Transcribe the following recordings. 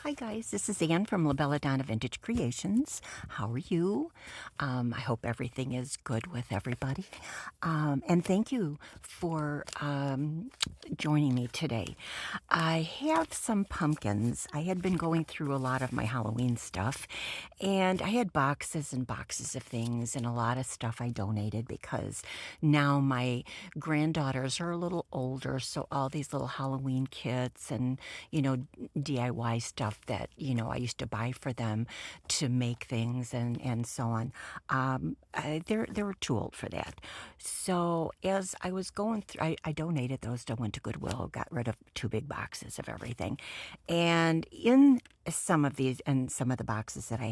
Hi guys, this is Ann from Labella Vintage Creations. How are you? I hope everything is good with everybody. And thank you for joining me today. I have some pumpkins. I had been going through a lot of my Halloween stuff, and I had boxes and boxes of things and a lot of stuff I donated because now my granddaughters are a little older, so all these little Halloween kits and, DIY stuff that, I used to buy for them to make things and so on. They were too old for that. So as I was going through, I donated those to went to Goodwill, got rid of 2 big boxes of everything. And in some of these and some of the boxes that I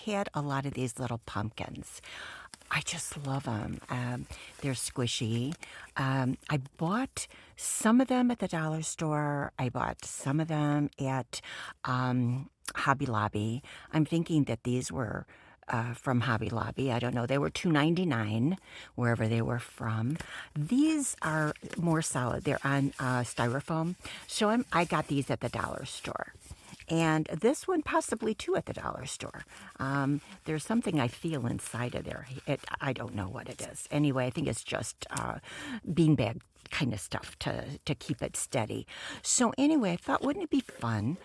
had a lot of these little pumpkins. I just love them. They're squishy. I bought some of them at the dollar store. I bought some of them at Hobby Lobby. I'm thinking that these were from Hobby Lobby. I don't know. They were $2.99 wherever they were from. These are more solid. They're on styrofoam. So I got these at the dollar store. And this one possibly too at the dollar store. There's something I feel inside of there. I don't know what it is. Anyway, I think it's just beanbag kind of stuff to keep it steady. So anyway, I thought, wouldn't it be fun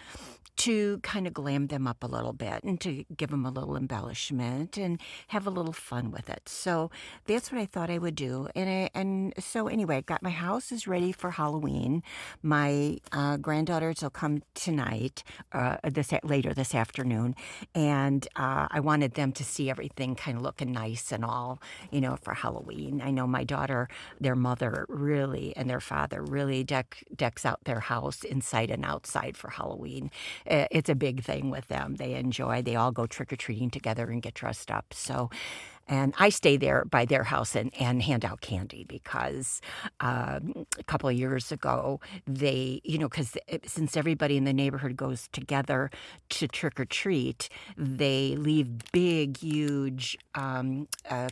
to kind of glam them up a little bit and to give them a little embellishment and have a little fun with it. So that's what I thought I would do. And so anyway, I got my house is ready for Halloween. My granddaughters will come tonight, later this afternoon, and I wanted them to see everything kind of looking nice and all, for Halloween. I know my daughter, their mother really, and their father really decks out their house inside and outside for Halloween. It's a big thing with them. They all go trick-or-treating together and get dressed up. So, and I stay there by their house and hand out candy because a couple of years ago, because since everybody in the neighborhood goes together to trick-or-treat, they leave big, huge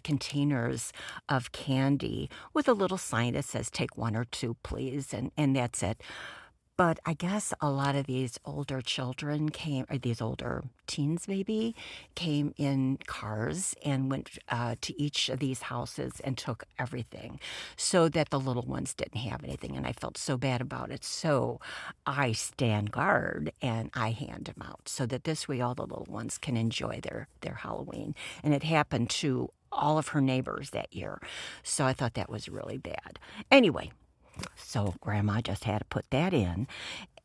containers of candy with a little sign that says, "Take 1 or 2, please," and that's it. But I guess a lot of these older children came, or these older teens maybe, came in cars and went to each of these houses and took everything so that the little ones didn't have anything. And I felt so bad about it. So I stand guard and I hand them out so that this way all the little ones can enjoy their Halloween. And it happened to all of her neighbors that year. So I thought that was really bad. Anyway, so Grandma just had to put that in.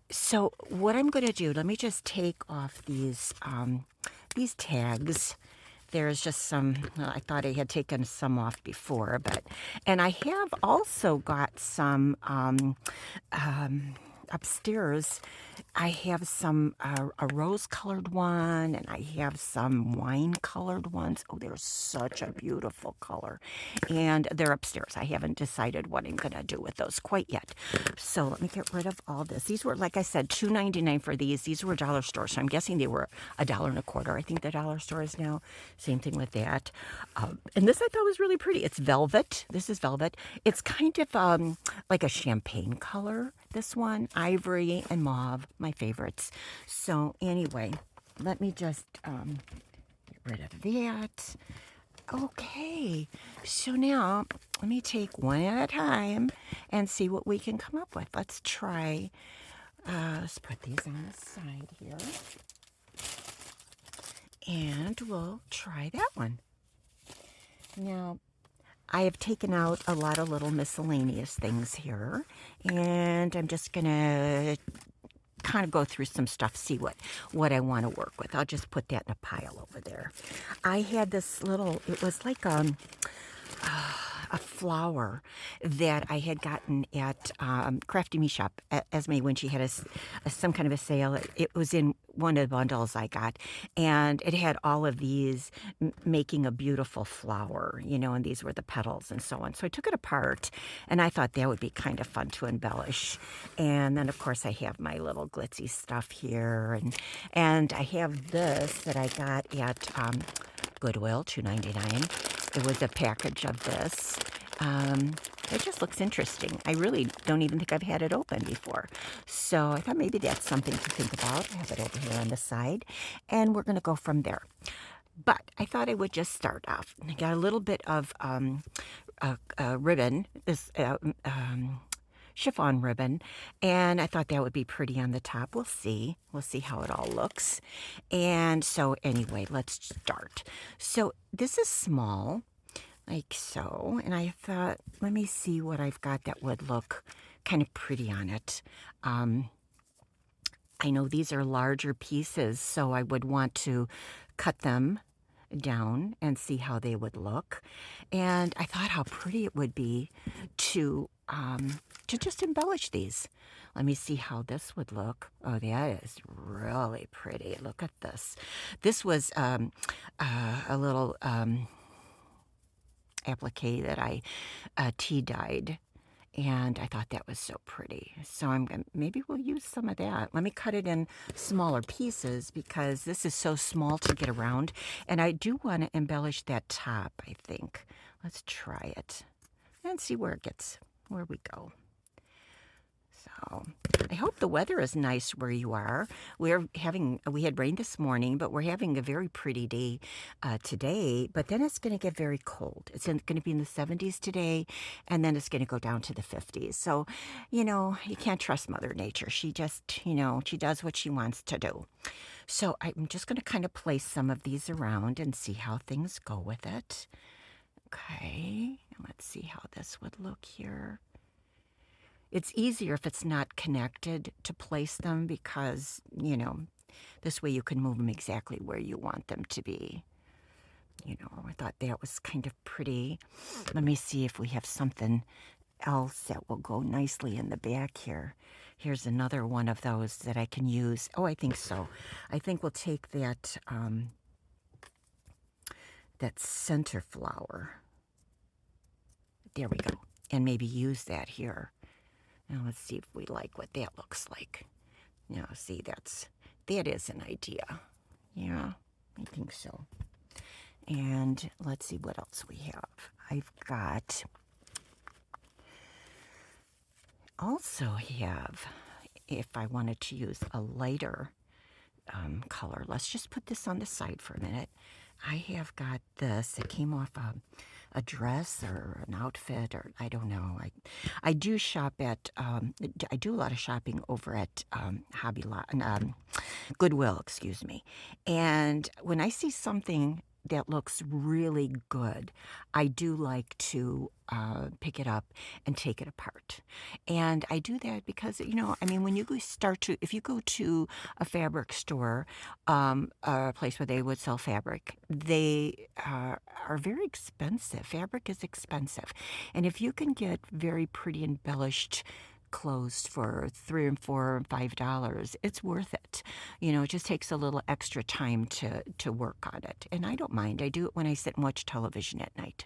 So what I'm going to do, let me just take off these tags. There's just some, I thought I had taken some off before, and I have also got some upstairs. I have some a rose-colored one, and I have some wine-colored ones. Oh, they're such a beautiful color, and they're upstairs. I haven't decided what I'm gonna do with those quite yet. So let me get rid of all this. These were, like I said, $2.99 for these. These were dollar store, so I'm guessing they were $1.25. I think the dollar store is now. Same thing with that. And this I thought was really pretty. It's velvet. This is velvet. It's kind of like a champagne color. This one, ivory and mauve, my favorites. So anyway, let me just get rid of that. Okay, so now let me take one at a time and see what we can come up with. Let's try, let's put these on the side here. And we'll try that one. Now, I have taken out a lot of little miscellaneous things here, and I'm just gonna kind of go through some stuff, see what I want to work with. I'll just put that in a pile over there. I had this little, it was like a flower that I had gotten at Crafty Me Shop, Esme, when she had some kind of a sale. It was in one of the bundles I got, and it had all of these making a beautiful flower, and these were the petals and so on. So I took it apart, and I thought that would be kind of fun to embellish. And then, of course, I have my little glitzy stuff here, and I have this that I got at Goodwill, $2.99. It was a package of this. It just looks interesting. I really don't even think I've had it open before. So I thought maybe that's something to think about. I have it over here on the side, and we're going to go from there. But I thought I would just start off. I got a little bit of ribbon, this chiffon ribbon, and I thought that would be pretty on the top. We'll see. We'll see how it all looks. And so anyway, let's start. So this is small, like so, and I thought, let me see what I've got that would look kind of pretty on it. I know these are larger pieces, so I would want to cut them down and see how they would look. And I thought how pretty it would be to just embellish these. Let me see how this would look. Oh, that is really pretty. Look at this. This was a little applique that I tea dyed, and I thought that was so pretty. So maybe we'll use some of that. Let me cut it in smaller pieces because this is so small to get around, and I do want to embellish that top, I think. Let's try it and see where we go. So I hope the weather is nice where you are. We had rain this morning, but we're having a very pretty day today, but then it's going to get very cold. It's going to be in the 70s today, and then it's going to go down to the 50s. So, you can't trust Mother Nature. She just, she does what she wants to do. So I'm just going to kind of place some of these around and see how things go with it. Okay, let's see how this would look here. It's easier if it's not connected to place them because, this way you can move them exactly where you want them to be. I thought that was kind of pretty. Let me see if we have something else that will go nicely in the back here. Here's another one of those that I can use. Oh, I think so. I think we'll take that, that center flower. There we go. And maybe use that here. Now let's see if we like what that looks like. Now, see, that is an idea. Yeah, I think so. And let's see what else we have. I've got, also have, if I wanted to use a lighter color, let's just put this on the side for a minute. I have got this. It came off a dress or an outfit, or I don't know. I do shop at, I do a lot of shopping over at Goodwill, excuse me. And when I see something that looks really good, I do like to pick it up and take it apart. And I do that because, when you if you go to a fabric store, a place where they would sell fabric, they are very expensive. Fabric is expensive. And if you can get very pretty embellished clothes for $3 and $4 and $5, it's worth it. It just takes a little extra time to work on it. And I don't mind. I do it when I sit and watch television at night.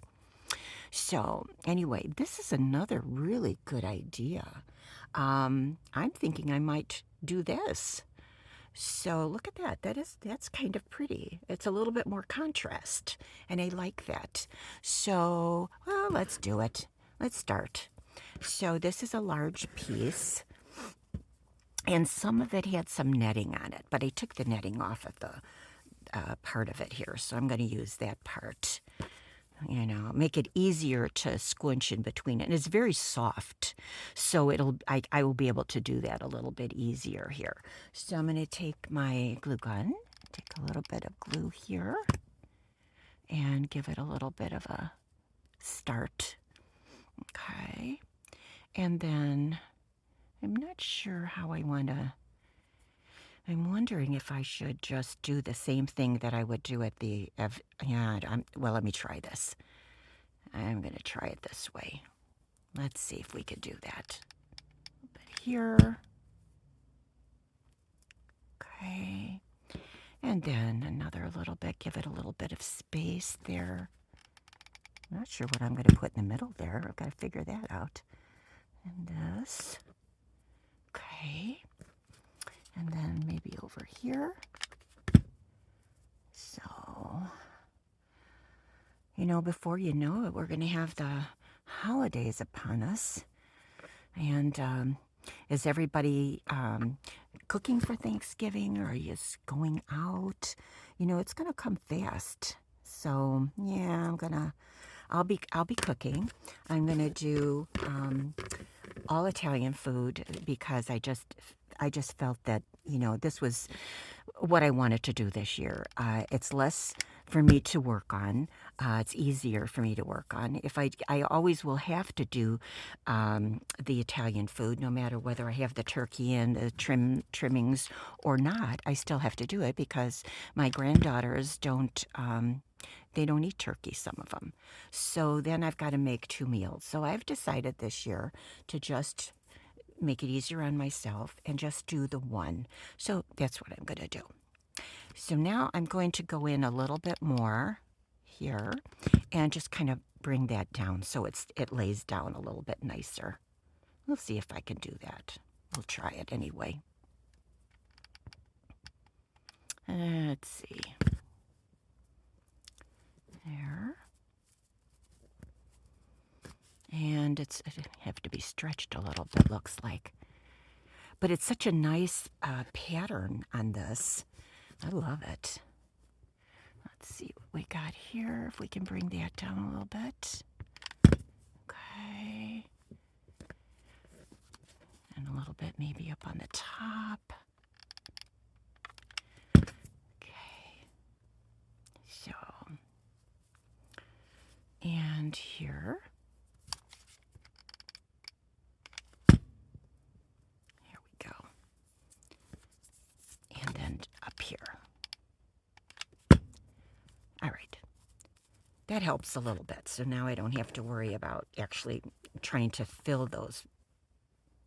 So anyway, this is another really good idea. I'm thinking I might do this. So look at that. That's kind of pretty. It's a little bit more contrast, and I like that. So, well, let's do it. Let's start. So this is a large piece, and some of it had some netting on it, but I took the netting off of the part of it here, so I'm going to use that part. Make it easier to squinch in between it. And it's very soft, so I will be able to do that a little bit easier here. So I'm going to take my glue gun, take a little bit of glue here, and give it a little bit of a start. Okay. And then I'm not sure how I want to. I'm wondering if I should just do the same thing that I would do at the, well, let me try this. I'm going to try it this way. Let's see if we could do that. A little bit here. Okay. And then another little bit, give it a little bit of space there. I'm not sure what I'm going to put in the middle there. I've got to figure that out. And this. Okay. And then maybe over here. So, before you know it, we're going to have the holidays upon us. And is everybody cooking for Thanksgiving, or are you just going out? You know, it's gonna come fast. So yeah, I'll be cooking. I'm gonna do all Italian food because I just felt that, you know, this was what I wanted to do this year. It's less for me to work on. It's easier for me to work on. If I always will have to do the Italian food, no matter whether I have the turkey and the trimmings or not. I still have to do it because my granddaughters don't. They don't eat turkey, some of them. So then I've got to make 2 meals. So I've decided this year to just make it easier on myself and just do the one. So that's what I'm going to do. So now I'm going to go in a little bit more here and just kind of bring that down so it lays down a little bit nicer. We'll see if I can do that. We'll try it anyway. Let's see. There. And it have to be stretched a little bit, looks like. But it's such a nice pattern on this. I love it. Let's see what we got here, if we can bring that down a little bit. Okay. And a little bit maybe up on the top. Okay. So, and here. Here we go. And then up here. All right. That helps a little bit. So now I don't have to worry about actually trying to fill those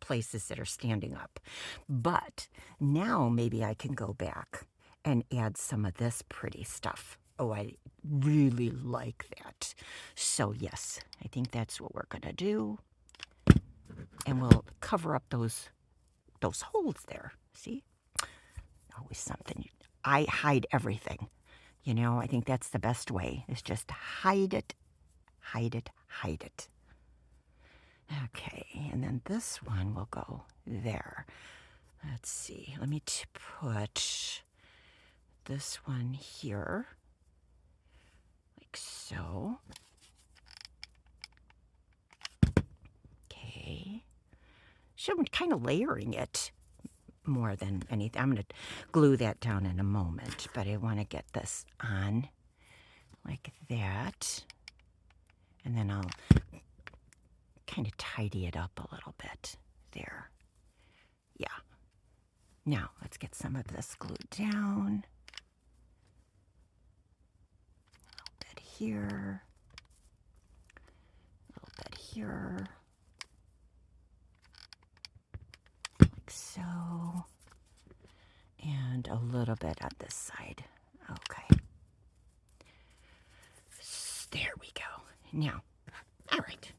places that are standing up. But now maybe I can go back and add some of this pretty stuff. Oh, I really like that. So yes, I think that's what we're gonna do. And we'll cover up those holes there. See? Always something. I hide everything. You know, I think that's the best way, is just hide it, hide it, hide it. Okay, and then this one will go there. Let's see, let me put this one here, like so. Okay, so I'm kind of layering it more than anything. I'm going to glue that down in a moment, but I want to get this on like that. And then I'll kind of tidy it up a little bit there. Yeah. Now, let's get some of this glued down. A little bit here. A little bit here. Like so. And a little bit on this side. Okay. There we go. Now, all right.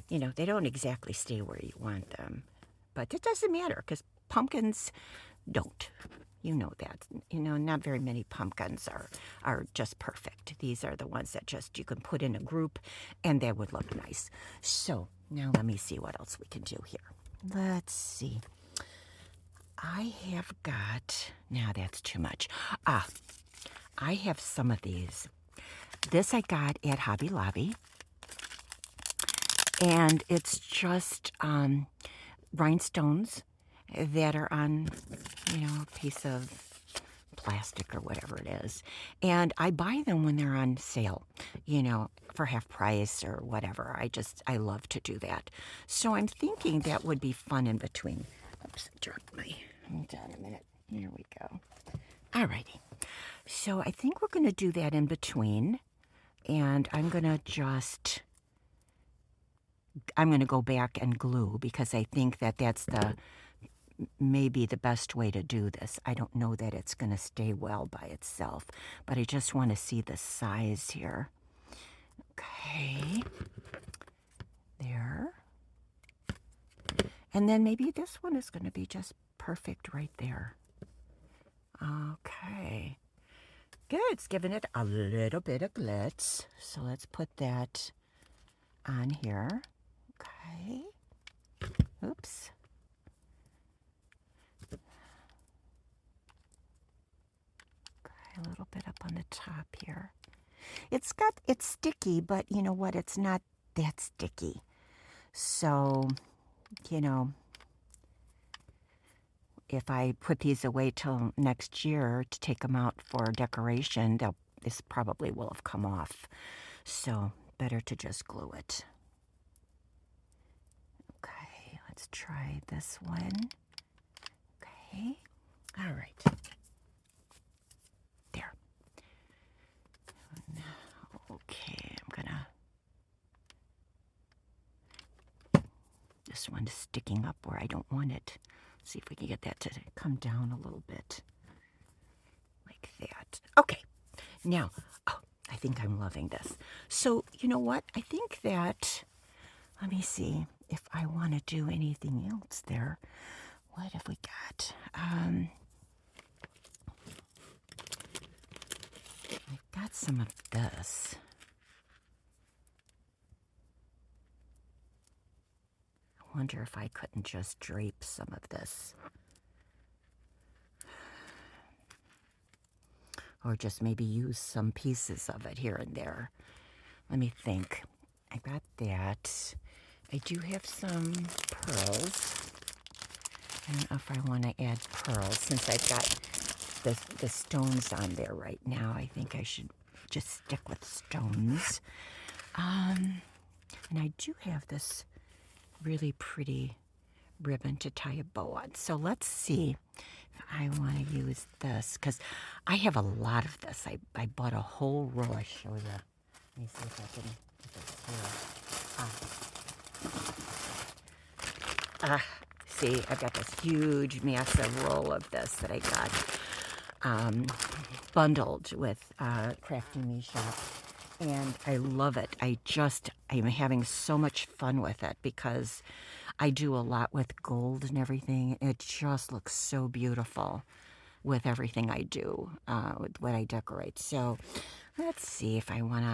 You know, they don't exactly stay where you want them, but it doesn't matter because pumpkins don't. You know that. You know, not very many pumpkins are just perfect. These are the ones that just you can put in a group and they would look nice. So now let me see what else we can do here. Let's see. I have got, now that's too much. I have some of these. This I got at Hobby Lobby. And it's just rhinestones that are on, you know, a piece of plastic or whatever it is. And I buy them when they're on sale, you know, for half price or whatever. I love to do that. So I'm thinking that would be fun in between. Oops, I dropped my, hold on a minute. Here we go. All righty. So I think we're going to do that in between. And I'm going to go back and glue because I think that that's maybe the best way to do this. I don't know that it's going to stay well by itself, but I just want to see the size here. Okay. There. And then maybe this one is going to be just perfect right there. Okay. Good. It's giving it a little bit of glitz. So let's put that on here. Okay. Oops. Okay, a little bit up on the top here. It's sticky, but you know what? It's not that sticky. So, you know, if I put these away till next year to take them out for decoration, this probably will have come off. So, better to just glue it. Okay, let's try this one. Okay, all right. There. Okay, I'm gonna... This one's sticking up where I don't want it. See if we can get that to come down a little bit. Like that. Okay, now, oh, I think I'm loving this. So, you know what? I think that, let me see if I want to do anything else there. What have we got? I've got some of this. I wonder if I couldn't just drape some of this. Or just maybe use some pieces of it here and there. Let me think. I got that. I do have some pearls. I don't know if I want to add pearls since I've got the stones on there right now. I think I should just stick with stones. And I do have this really pretty ribbon to tie a bow on. So let's see if I want to use this because I have a lot of this. I bought a whole roll. I show you. Let me see if I can get this here. See, I've got this huge, massive roll of this that I got bundled with Crafty Me Shop. And I love it. I'm having so much fun with it because I do a lot with gold and everything. It just looks so beautiful with everything I do, with what I decorate. So let's see if I want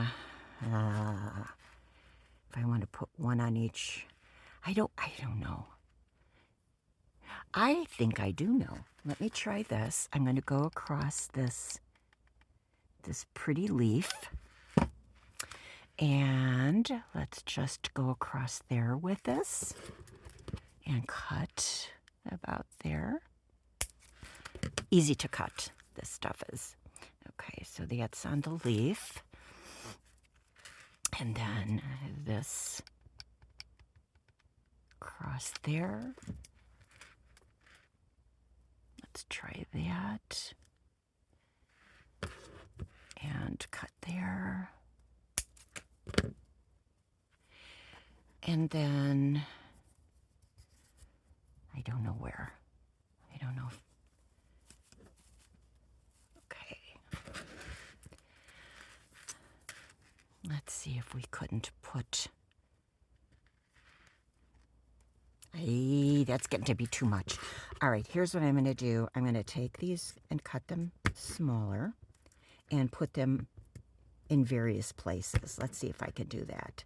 to put one on each. I don't know. I think I do know. Let me try this. I'm going to go across this pretty leaf. And let's just go across there with this and cut about there. Easy to cut, this stuff is. Okay, so that's on the leaf. And then this across there. Let's try that. And cut there. And then, I don't know where. I don't know. Okay. Let's see if we couldn't put... that's getting to be too much. All right, here's what I'm going to do. I'm going to take these and cut them smaller and put them in various places. Let's see if I can do that.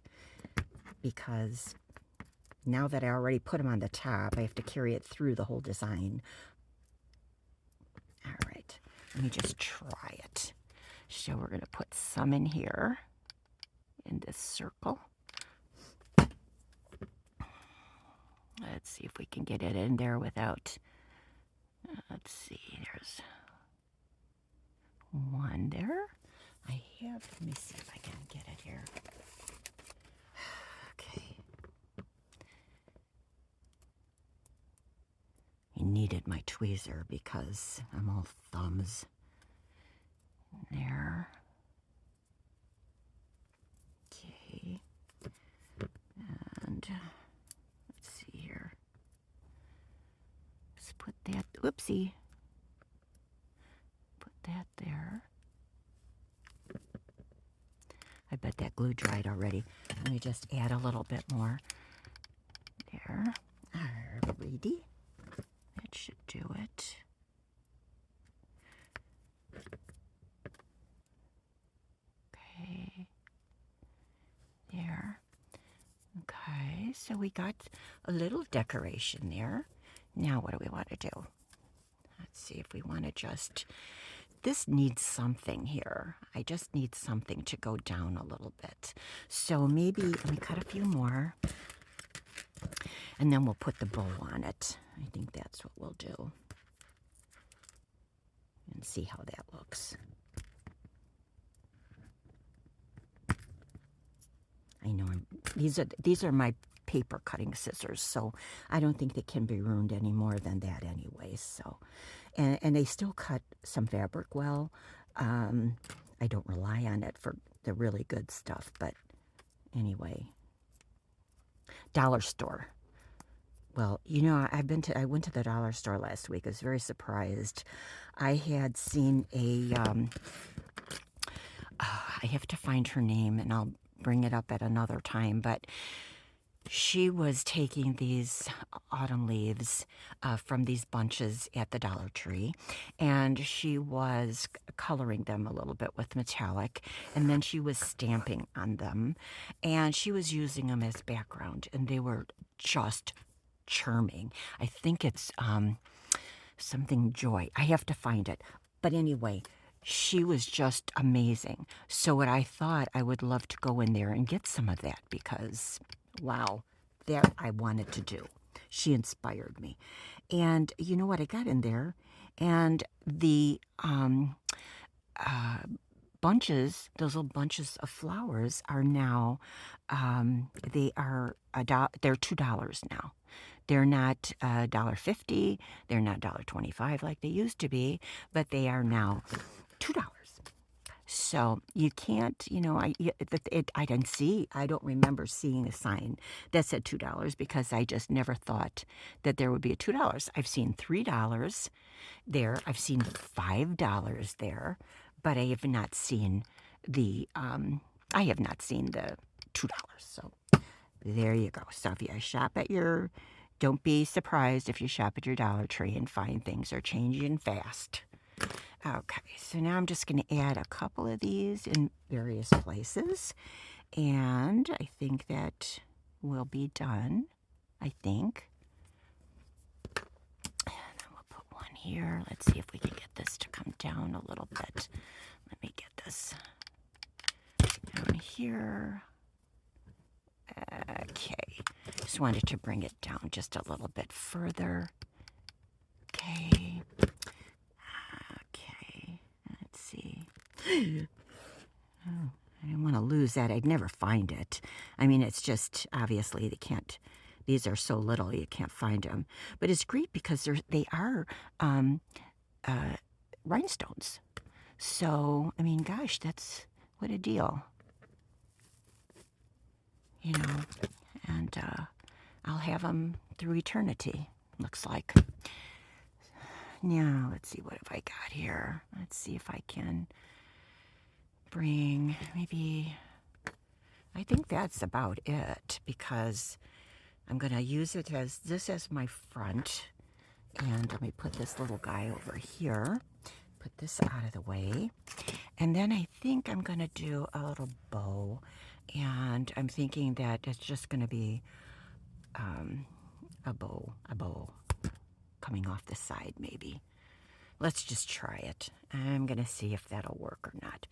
Because now that I already put them on the top, I have to carry it through the whole design. All right, let me just try it. So we're going to put some in here, in this circle. Let's see if we can get it in there without, let's see, there's one there. I have, let me see if I can get it here. Okay. I needed my tweezer because I'm all thumbs. There. Okay. And let's see here. Let's put that, whoopsie. Put that there. I bet that glue dried already. Let me just add a little bit more. There. Alrighty. That should do it. Okay. There. so we got a little decoration there. Now what do we want to do? Let's see if we want to just, this needs something here. I just need something to go down a little bit. So maybe, let me cut a few more, and then we'll put the bow on it. I think that's what we'll do. And see how that looks. I know these are my paper cutting scissors, so I don't think they can be ruined any more than that anyway. So, and they still cut some fabric well. I don't rely on it for the really good stuff, but anyway. Dollar store. Well, you know, I went to the dollar store last week. I was very surprised. I had seen a I have to find her name and I'll bring it up at another time, but she was taking these autumn leaves from these bunches at the Dollar Tree, and she was coloring them a little bit with metallic, and then she was stamping on them, and she was using them as background, and they were just charming. I think it's something Joy. I have to find it. But anyway, she was just amazing. So what I thought, I would love to go in there and get some of that because, wow, that I wanted to do. She inspired me. And you know what? I got in there, and the bunches, those little bunches of flowers are now, they're $2 now. They're not $1.50, they're not $1.25 like they used to be, but they are now $2. So you can't, you know, I didn't see, I don't remember seeing a sign that said $2 because I just never thought that there would be a $2. I've seen $3 there, I've seen $5 there, but I have not seen the $2. So there you go. So if you shop at your, don't be surprised if you shop at your Dollar Tree and find things are changing fast. Okay, so now I'm just going to add a couple of these in various places, and I think that will be done, I think. And then we'll put one here. Let's see if we can get this to come down a little bit. Let me get this down here. Okay, just wanted to bring it down just a little bit further. Okay. Okay, let's see. Oh, I didn't want to lose that. I'd never find it. I mean, it's just, obviously, they can't, these are so little, you can't find them. But it's great because they are rhinestones. So, I mean, gosh, that's, what a deal. You know, and I'll have them through eternity, looks like. Now, let's see, what have I got here? Let's see if I can bring, maybe, I think that's about it, because I'm going to use it as, this as my front, and let me put this little guy over here, put this out of the way, and then I think I'm going to do a little bow, and I'm thinking that it's just going to be a bow coming off the side, maybe. Let's just try it. I'm going to see if that'll work or not.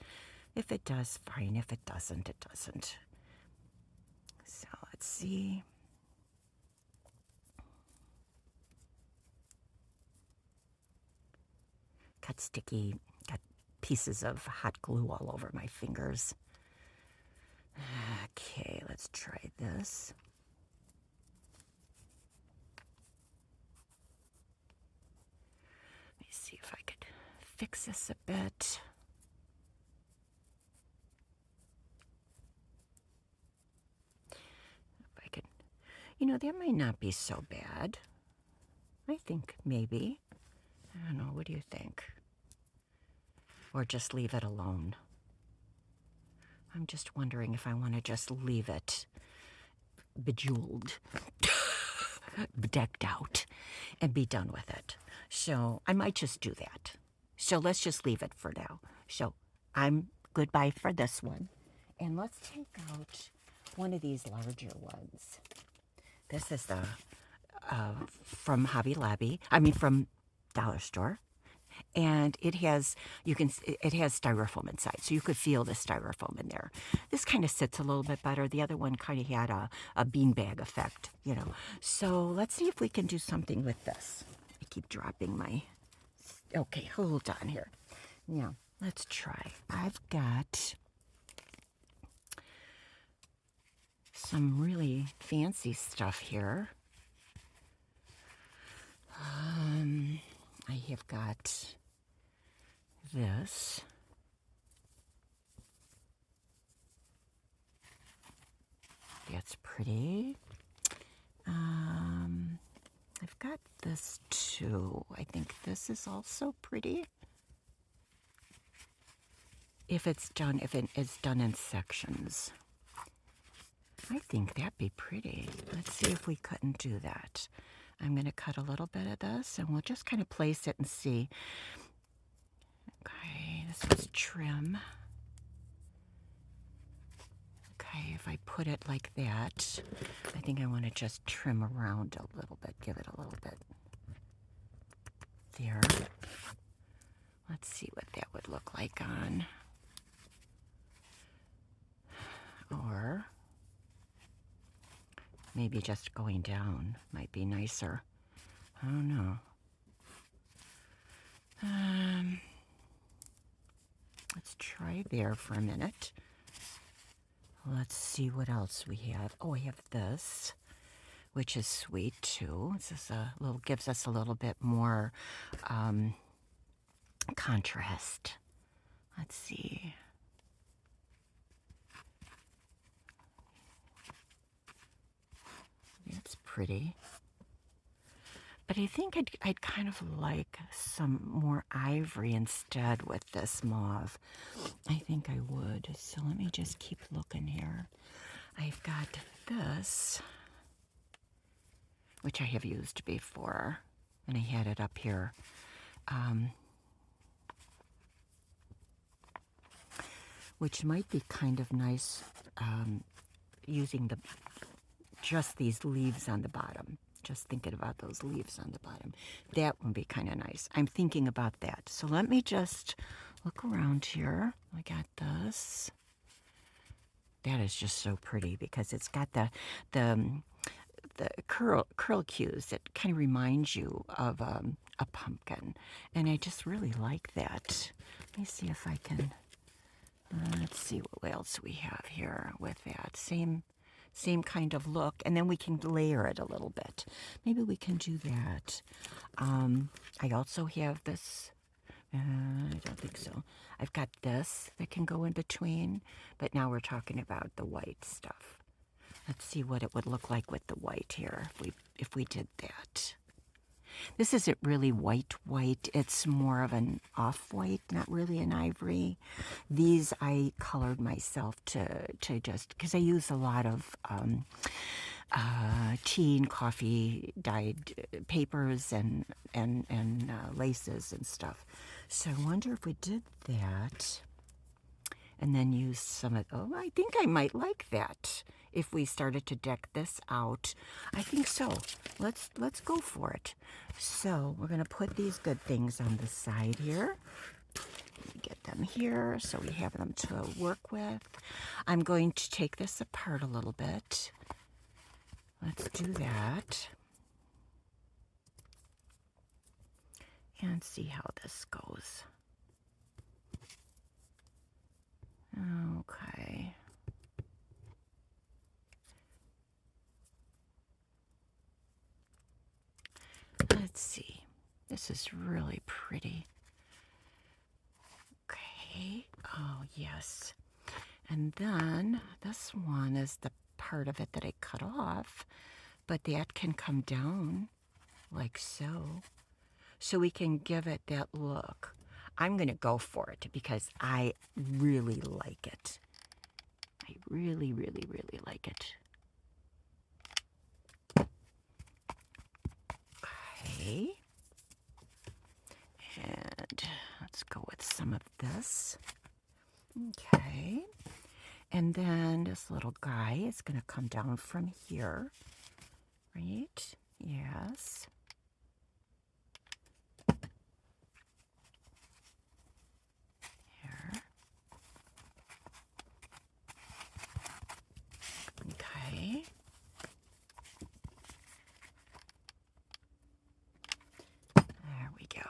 If it does, fine. If it doesn't, it doesn't. So let's see. Got sticky, got pieces of hot glue all over my fingers. Okay, let's try this. Let me see if I could fix this a bit. If I could, you know, that might not be so bad. I think maybe. I don't know, what do you think? Or just leave it alone? I'm just wondering if I want to just leave it bejeweled, decked out, and be done with it. So I might just do that. So let's just leave it for now. So I'm goodbye for this one. And let's take out one of these larger ones. This is the from Hobby Lobby. I mean, from Dollar Store. And it has, it has styrofoam inside, so you could feel the styrofoam in there. This kind of sits a little bit better. The other one kind of had a beanbag effect, you know. So let's see if we can do something with this. I keep dropping my, okay, hold on here. Now, let's try. I've got some really fancy stuff here. I have got this. That's pretty. I've got this too. I think this is also pretty. If it is done in sections. I think that'd be pretty. Let's see if we couldn't do that. I'm going to cut a little bit of this, and we'll just kind of place it and see. Okay, this is trim. Okay, if I put it like that, I think I want to just trim around a little bit, give it a little bit there. Let's see what that would look like on. Or maybe just going down might be nicer. I don't know. Let's try there for a minute. Let's see what else we have. Oh, we have this, which is sweet too. This is a little, gives us a little bit more contrast. Let's see. That's pretty. But I think I'd kind of like some more ivory instead with this mauve. I think I would. So let me just keep looking here. I've got this, which I have used before, and I had it up here. Which might be kind of nice using just these leaves on the bottom. Just thinking about those leaves on the bottom. That would be kind of nice. I'm thinking about that. So let me just look around here. I got this. That is just so pretty because it's got the curl cues that kind of reminds you of a pumpkin. And I just really like that. Let me see if I can, let's see what else we have here with that. Same kind of look, and then we can layer it a little bit. Maybe we can do that. I also have this. I don't think so. I've got this that can go in between, but now we're talking about the white stuff. Let's see what it would look like with the white here if we did that. This isn't really white. It's more of an off-white, not really an ivory. These I colored myself to just, because I use a lot of tea and coffee dyed papers and laces and stuff. So I wonder if we did that and then use some of, oh, I think I might like that. If we started to deck this out, I think so. Let's go for it. So we're gonna put these good things on the side here. Get them here so we have them to work with. I'm going to take this apart a little bit. Let's do that. And see how this goes. Okay. Let's see. This is really pretty. Okay. Oh, yes. And then this one is the part of it that I cut off, but that can come down like so. So we can give it that look. I'm going to go for it because I really like it. I really, really, really like it. Okay. And let's go with some of this. Okay. And then this little guy is going to come down from here. Right. Yes. Here. Okay. There we go.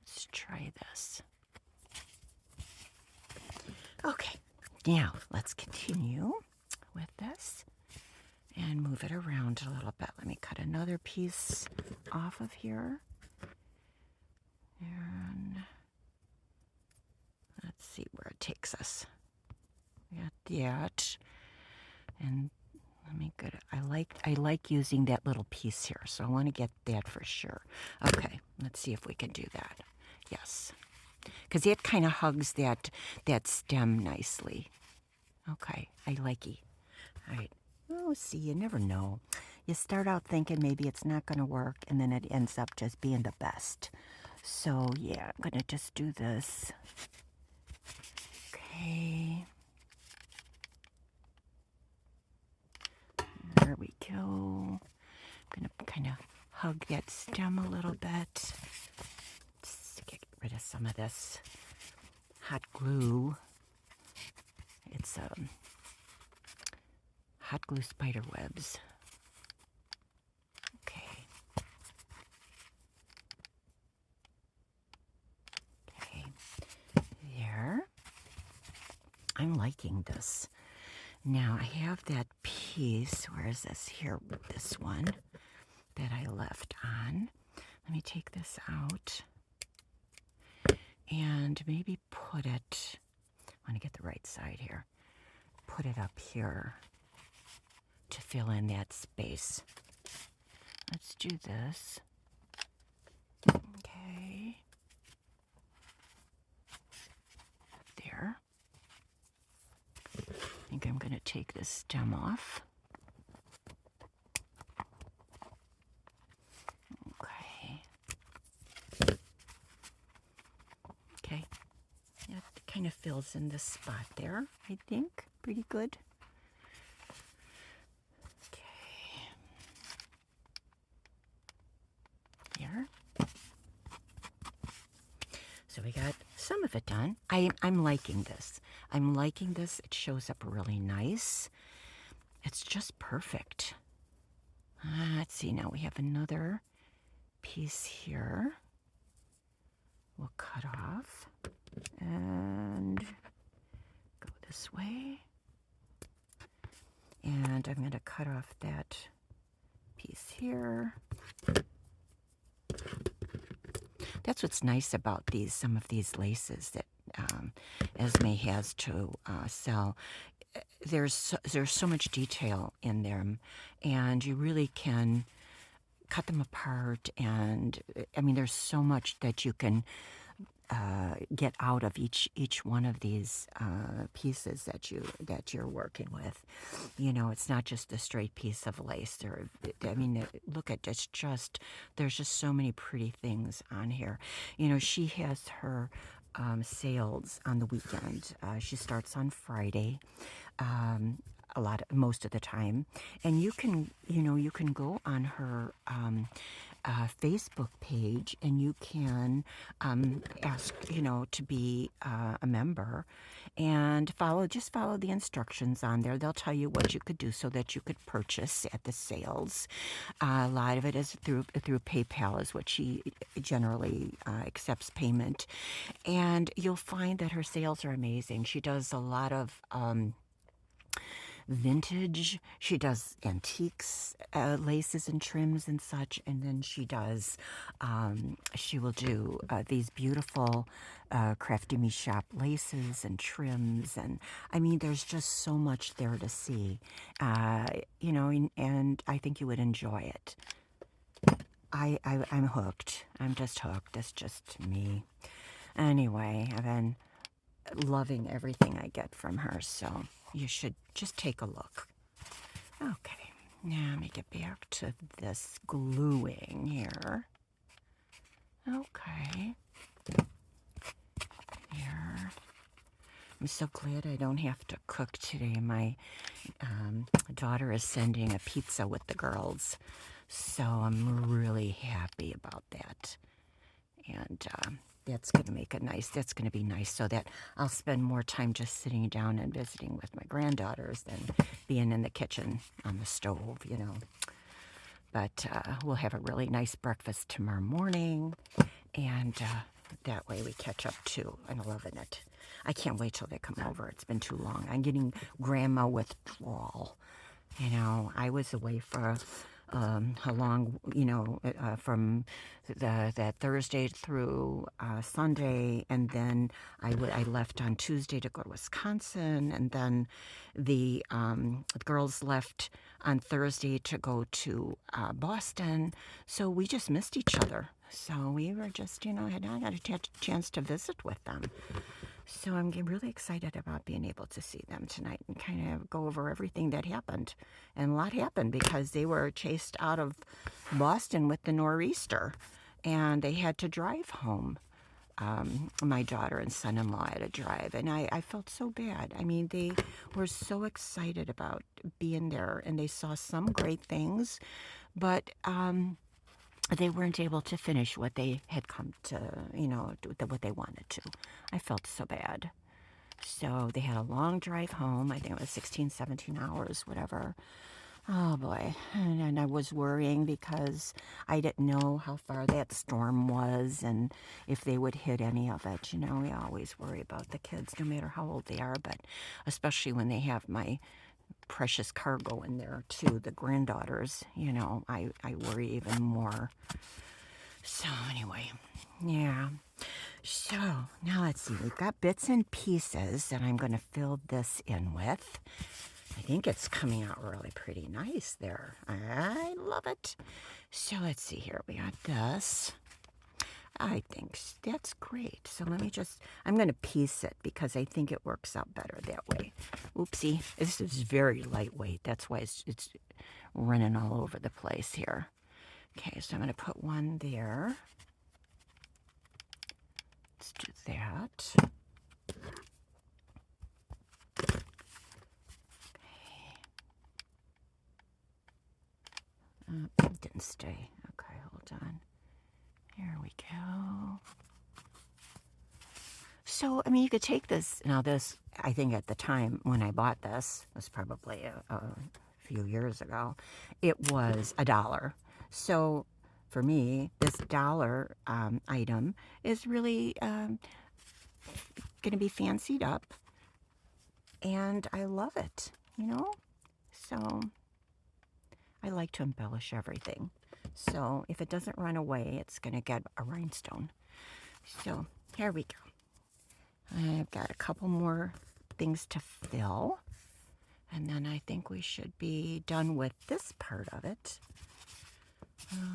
Let's try this. Okay. Now, let's continue with this and move it around a little bit. Let me cut another piece off of here. And let's see where it takes us. We got that. And let me get it. I like using that little piece here, so I want to get that for sure. Okay, let's see if we can do that. Yes. Because it kind of hugs that stem nicely. Okay, I like it. All right. Oh, see, you never know. You start out thinking maybe it's not going to work, and then it ends up just being the best. So, yeah, I'm going to just do this. Okay. There we go. I'm going to kind of hug that stem a little bit. Just get rid of some of this hot glue. It's hot glue spider webs. Okay. Okay. There. I'm liking this. Now I have that piece. Where is this? Here, this one that I left on. Let me take this out and maybe put it. I want to get the right side here. Put it up here to fill in that space. Let's do this. Okay. There. I think I'm going to take this stem off. Okay. Okay. That kind of fills in this spot there, I think. Pretty good. Okay. There. So we got some of it done. I'm liking this. I'm liking this. It shows up really nice. It's just perfect. Let's see, now we have another piece here. We'll cut off and go this way. And I'm going to cut off that piece here. That's what's nice about some of these laces that Esme has to sell. There's so much detail in them, and you really can cut them apart. And I mean, there's so much that you can get out of each one of these pieces that you're working with. You know, it's not just a straight piece of lace. I mean, look at it's just there's just so many pretty things on here. You know, she has her sales on the weekend. She starts on Friday. Most of the time, and you can go on her Facebook page, and you can ask to be a member, and follow the instructions on there. They'll tell you what you could do so that you could purchase at the sales. A lot of it is through PayPal, is what she generally accepts payment, and you'll find that her sales are amazing. She does a lot of vintage. She does antiques, laces and trims and such, and then she will do these beautiful Crafty Me Shop laces and trims, and I mean, there's just so much there to see, and I think you would enjoy it. I'm hooked. I'm just hooked. That's just me. Anyway, I've been loving everything I get from her, so you should just take a look. Okay, now let me get back to this gluing here. Okay. Here. I'm so glad I don't have to cook today. My daughter is sending a pizza with the girls, So I'm really happy about that. And that's going to make it nice. That's going to be nice so that I'll spend more time just sitting down and visiting with my granddaughters than being in the kitchen on the stove, you know. But we'll have a really nice breakfast tomorrow morning, and that way we catch up too. I'm loving it. I can't wait till they come over. It's been too long. I'm getting grandma withdrawal. You know, I was away for how long, you know, from that Thursday through Sunday, and then I left on Tuesday to go to Wisconsin, and then the girls left on Thursday to go to Boston, so we just missed each other. So we were just, you know, I got a chance to visit with them. So I'm really excited about being able to see them tonight and kind of go over everything that happened. And a lot happened because they were chased out of Boston with the nor'easter, and they had to drive home. My daughter and son-in-law had to drive, and I felt so bad. I mean, they were so excited about being there, and they saw some great things, but they weren't able to finish what they had come to, you know, what they wanted to. I felt so bad. So they had a long drive home. I think it was 16, 17 hours, whatever. Oh boy. And I was worrying because I didn't know how far that storm was and if they would hit any of it. You know, we always worry about the kids, no matter how old they are, but especially when they have my precious cargo in there too, the granddaughters, you know, I worry even more. So anyway, yeah. So now let's see, we've got bits and pieces that I'm going to fill this in with. I think it's coming out really pretty nice there. I love it. So let's see here, we got this. I think that's great. So let me I'm going to piece it because I think it works out better that way. Oopsie, this is very lightweight. That's why it's running all over the place here. Okay, so I'm going to put one there. Let's do that. Okay. It didn't stay. Okay, hold on. Here we go. So, I mean, you could take this. Now, this, I think at the time when I bought this, was probably a few years ago, it was $1. So, for me, this dollar item is really going to be fancied up, and I love it, you know? So, I like to embellish everything. So, if it doesn't run away, it's going to get a rhinestone. So, here we go. I've got a couple more things to fill, and then I think we should be done with this part of it.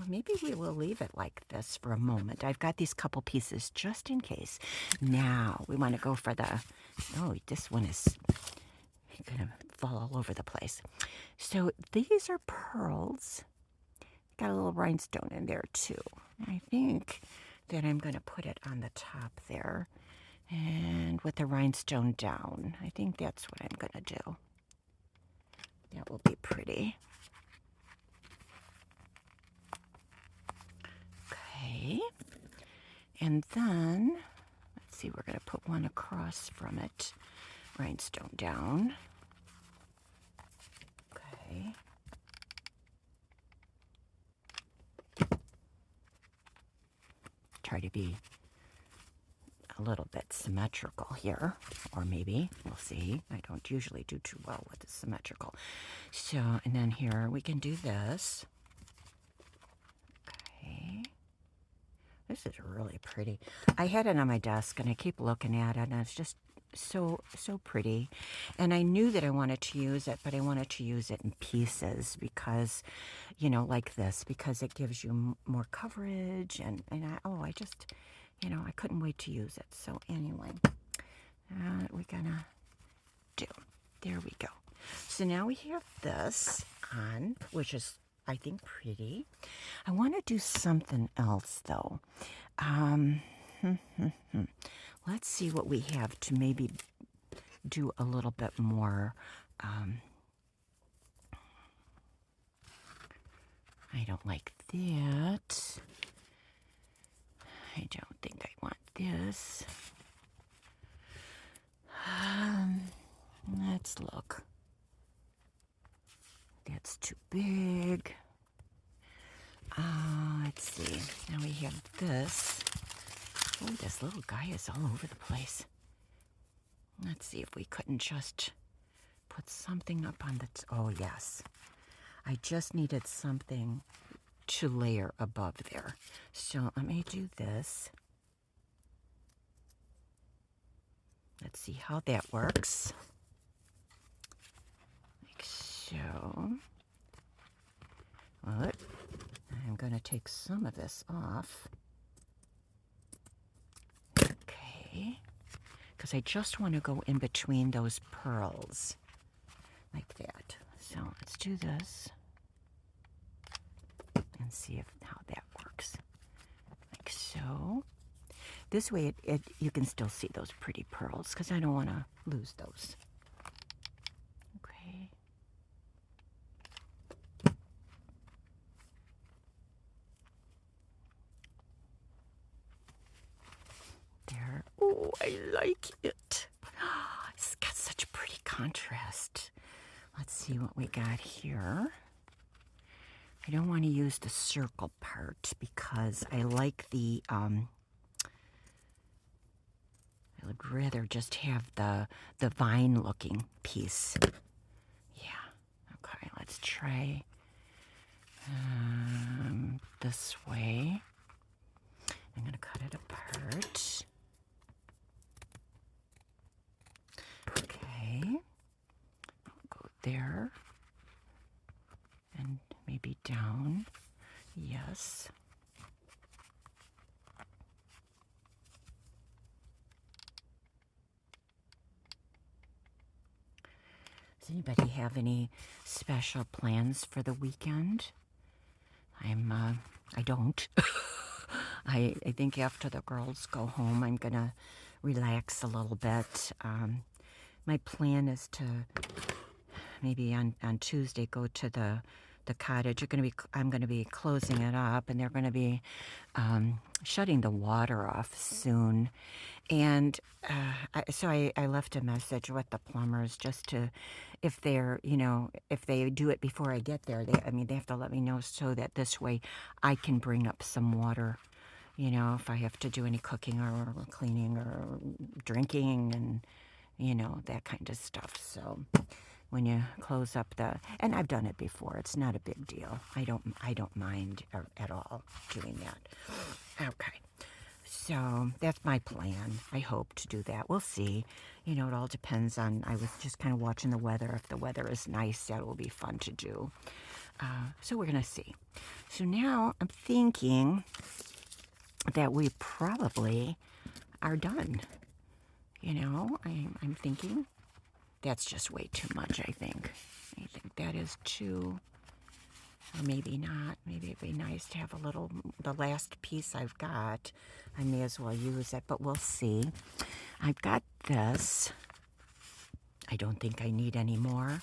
Maybe we will leave it like this for a moment. I've got these couple pieces just in case. Now we want to go for the, oh, this one is going to fall all over the place. So these are pearls. Got a little rhinestone in there too. I think that I'm going to put it on the top there. And with the rhinestone down. I think that's what I'm going to do. That will be pretty. Okay. And then, let's see, we're going to put one across from it. Rhinestone down. Okay. Try to be a little bit symmetrical here, or maybe, we'll see. I don't usually do too well with the symmetrical. So, and then here we can do this. Okay. This is really pretty. I had it on my desk and I keep looking at it and it's just so pretty. And I knew that I wanted to use it, but I wanted to use it in pieces because, you know, like this, because it gives you more coverage and I just, you know, I couldn't wait to use it. So anyway, we're gonna do. There we go. So now we have this on, which is, I think, pretty. I want to do something else, though. Let's see what we have to maybe do a little bit more. I don't like that. I don't think I want this. Let's look. That's too big. Let's see. Now we have this. Oh, this little guy is all over the place. Let's see if we couldn't just put something up on the... Oh, yes. I just needed something to layer above there. So let me do this. Let's see how that works. Like so. Well, I'm going to take some of this off. Okay. Because I just want to go in between those pearls. Like that. So let's do this. And see how that works. Like so. This way you can still see those pretty pearls because I don't want to lose those. Okay. There. Oh, I like it. It's got such a pretty contrast. Let's see what we got here. I don't want to use the circle part because I like the, I would rather just have the vine looking piece. Yeah, okay, let's try this way. I'm going to cut it apart. Okay, I'll go there and maybe down. Yes. Does anybody have any special plans for the weekend? I don't. I think after the girls go home, I'm gonna relax a little bit. My plan is to maybe on Tuesday go to the cottage. I'm gonna be closing it up, and they're gonna be shutting the water off soon. And so I left a message with the plumbers just to, if they're, if they do it before I get there, they have to let me know so that this way I can bring up some water, if I have to do any cooking or cleaning or drinking and, that kind of stuff. So when you close up and I've done it before, it's not a big deal. I don't mind at all doing that. Okay. So that's my plan. I hope to do that. We'll see. It all depends on, I was just kind of watching the weather. If the weather is nice, that will be fun to do. So we're going to see. So now I'm thinking that we probably are done. I'm thinking that's just way too much, I think. I think that is too... Or maybe not. Maybe it'd be nice to have the last piece I've got. I may as well use it, but we'll see. I've got this. I don't think I need any more.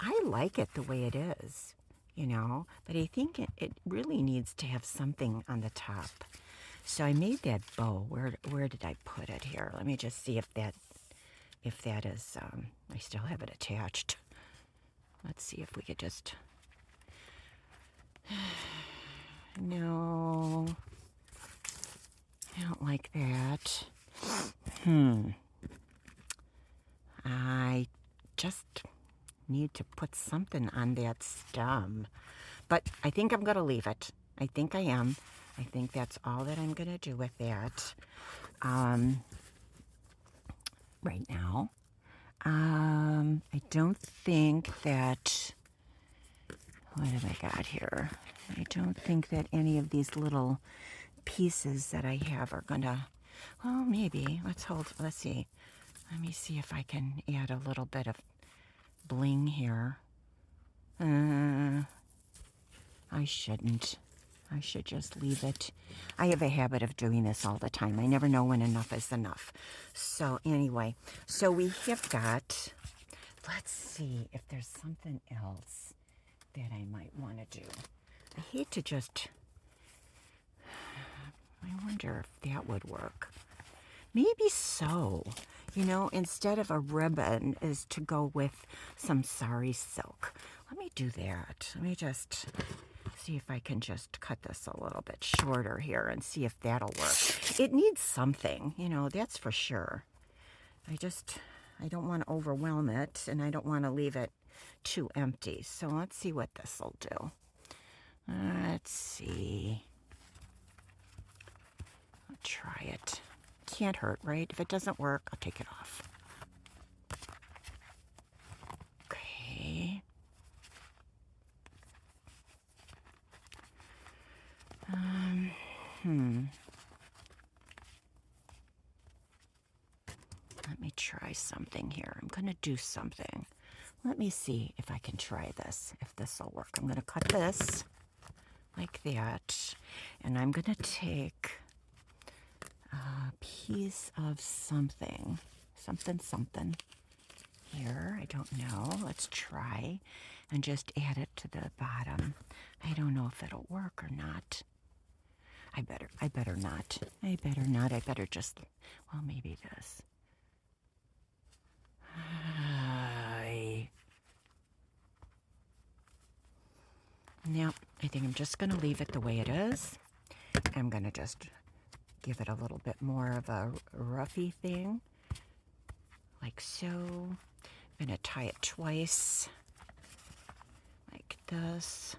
I like it the way it is, but I think it really needs to have something on the top. So I made that bow. Where did I put it here? Let me just see if that is, I still have it attached. Let's see if we could just... No, I don't like that. I just need to put something on that stem. But I think I'm going to leave it. I think I am. I think that's all that I'm going to do with that right now. I don't think that... What have I got here? I don't think that any of these little pieces that I have are gonna... Well, maybe. Let's see. Let me see if I can add a little bit of bling here. I shouldn't. I should just leave it. I have a habit of doing this all the time. I never know when enough is enough. So anyway, so we have got... Let's see if there's something else that I might want to do. I hate to just, I wonder if that would work. Maybe so. You know, instead of a ribbon is to go with some sari silk. Let me do that. Let me just see if I can just cut this a little bit shorter here and see if that'll work. It needs something, you know, that's for sure. I don't want to overwhelm it, and I don't want to leave it too empty. So let's see what this will do. Let's see. I'll try it. Can't hurt, right? If it doesn't work, I'll take it off. Okay. Let me try something here. I'm going to do something. Let me see if I can try this, if this will work. I'm going to cut this like that, and I'm going to take a piece of something here. I don't know. Let's try and just add it to the bottom. I don't know if it'll work or not. I better not. I better just, well, maybe this. Now, I think I'm just going to leave it the way it is. I'm going to just give it a little bit more of a roughy thing, like so. I'm going to tie it twice, like this.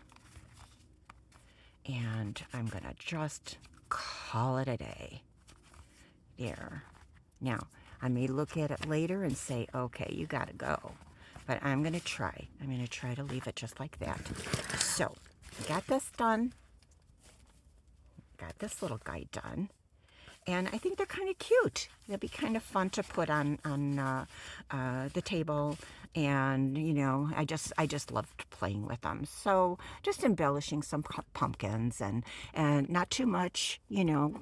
And I'm going to just call it a day. There. Now, I may look at it later and say, okay, you got to go. But I'm going to try. I'm going to try to leave it just like that. So, got this done. Got this little guy done. And I think they're kind of cute. They'll be kind of fun to put on the table. And, you know, I just loved playing with them. So just embellishing some pumpkins and not too much, you know,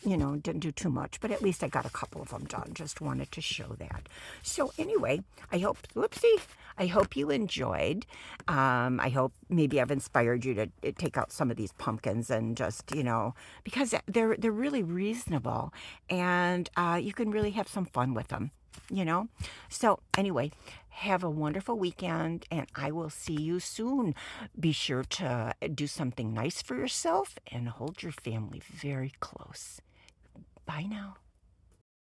didn't do too much, but at least I got a couple of them done. Just wanted to show that. So anyway, I hope you enjoyed. I hope maybe I've inspired you to take out some of these pumpkins and just, you know, because they're really reasonable, and you can really have some fun with them, you know. So anyway, have a wonderful weekend, and I will see you soon. Be sure to do something nice for yourself and hold your family very close. Bye now.